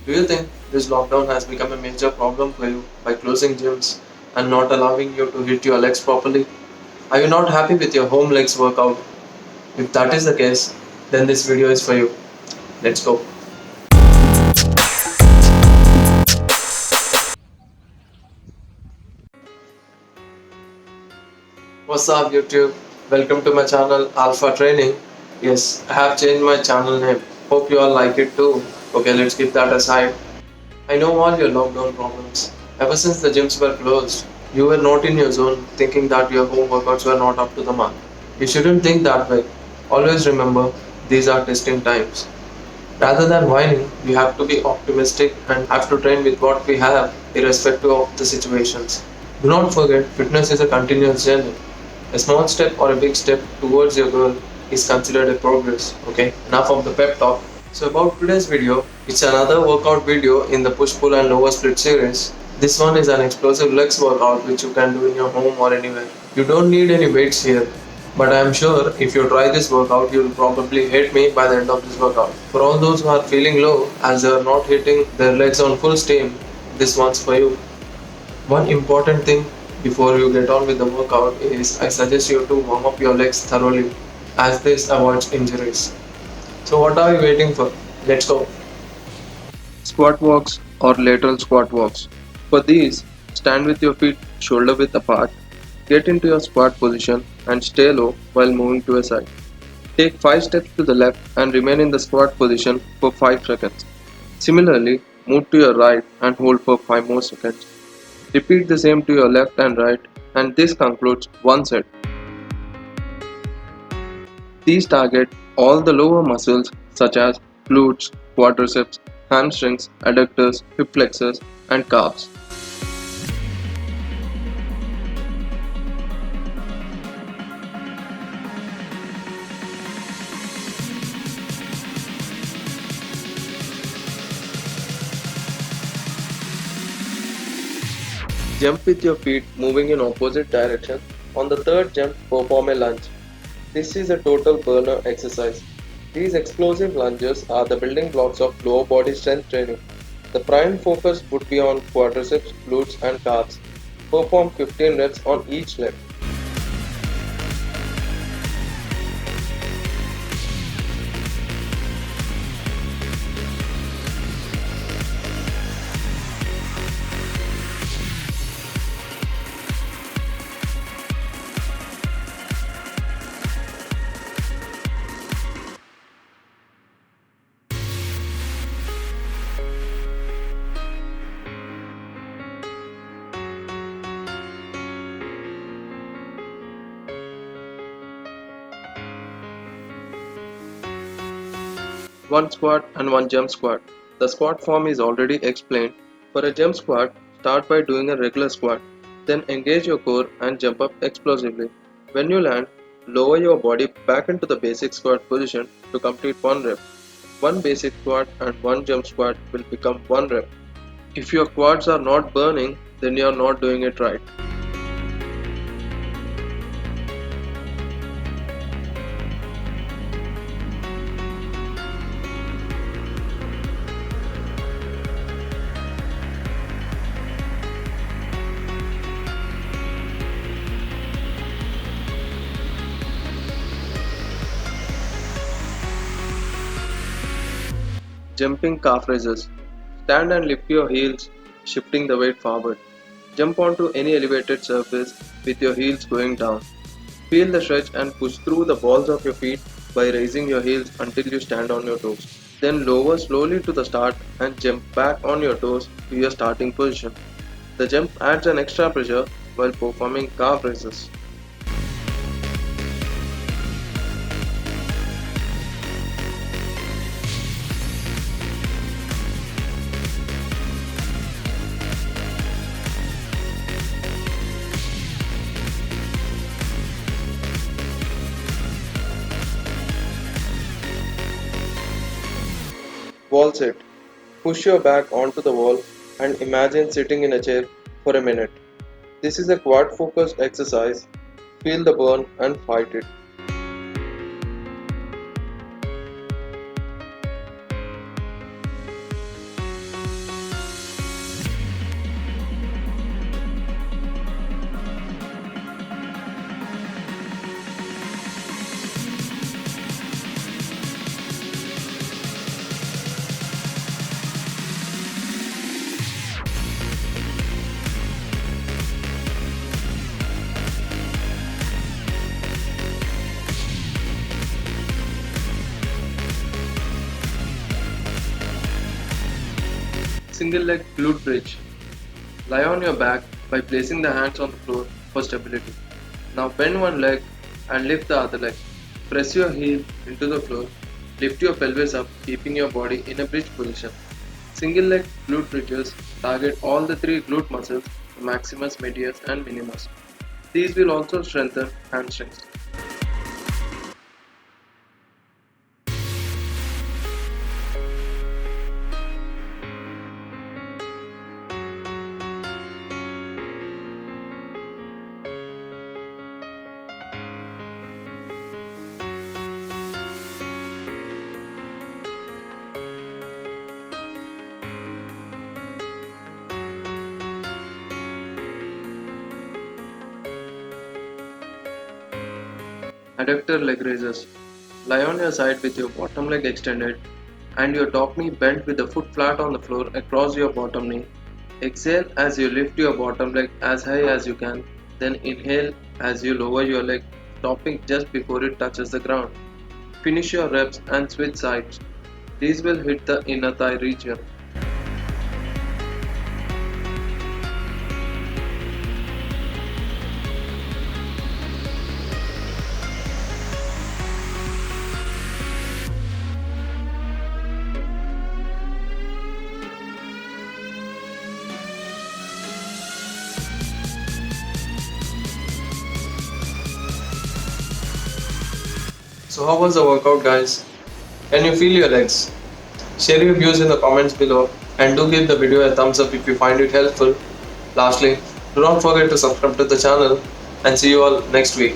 Do you think this lockdown has become a major problem for you by closing gyms and not allowing you to hit your legs properly? Are you not happy with your home legs workout? If that is the case, then this video is for you. Let's go. What's up YouTube? Welcome to my channel Alpha Training. Yes, I have changed my channel name. Hope you all like it too. Okay, let's keep that aside. I know all your lockdown problems. Ever since the gyms were closed, you were not in your zone thinking that your home workouts were not up to the mark. You shouldn't think that way. Always remember, these are testing times. Rather than whining, we have to be optimistic and have to train with what we have, irrespective of the situations. Do not forget, fitness is a continuous journey. A small step or a big step towards your goal is considered a progress. Okay, enough of the pep talk. So about today's video, it's another workout video in the push pull and lower split series. This one is an explosive legs workout which you can do in your home or anywhere. You don't need any weights here. But I am sure if you try this workout, you will probably hate me by the end of this workout. For all those who are feeling low as they are not hitting their legs on full steam, this one's for you. One important thing before you get on with the workout is I suggest you to warm up your legs thoroughly as this avoids injuries. So what are you waiting for? Let's go. Squat walks or lateral squat walks. For these, stand with your feet shoulder width apart, get into your squat position and stay low while moving to a side. Take 5 steps to the left and remain in the squat position for 5 seconds. Similarly, move to your right and hold for 5 more seconds. Repeat the same to your left and right, and this concludes one set. These target all the lower muscles such as glutes, quadriceps, hamstrings, adductors, hip flexors, and calves. Jump with your feet moving in opposite directions. On the third jump, perform a lunge. This is a total burner exercise. These explosive lunges are the building blocks of lower body strength training. The prime focus would be on quadriceps, glutes and calves. Perform 15 reps on each leg. One squat and one jump squat. The squat form is already explained. For a jump squat, start by doing a regular squat, then engage your core and jump up explosively. When you land, lower your body back into the basic squat position to complete one rep. One basic squat and one jump squat will become one rep. If your quads are not burning, then you are not doing it right. Jumping calf raises. Stand and lift your heels, shifting the weight forward. Jump onto any elevated surface with your heels going down. Feel the stretch and push through the balls of your feet by raising your heels until you stand on your toes. Then lower slowly to the start and jump back on your toes to your starting position. The jump adds an extra pressure while performing calf raises. Wall sit. Push your back onto the wall and imagine sitting in a chair for a minute. This is a quad focused exercise. Feel the burn and fight it. Single leg glute bridge. Lie on your back by placing the hands on the floor for stability. Now bend one leg and lift the other leg. Press your heel into the floor. Lift your pelvis up, keeping your body in a bridge position. Single leg glute bridges target all the three glute muscles, maximus, medius, and minimus. These will also strengthen hamstrings. Adductor leg raises. Lie on your side with your bottom leg extended and your top knee bent with the foot flat on the floor across your bottom knee. Exhale as you lift your bottom leg as high as you can. Then inhale as you lower your leg, stopping just before it touches the ground. Finish your reps and switch sides. These will hit the inner thigh region. So how was the workout, guys? Can you feel your legs? Share your views in the comments below and do give the video a thumbs up if you find it helpful. Lastly, do not forget to subscribe to the channel and see you all next week.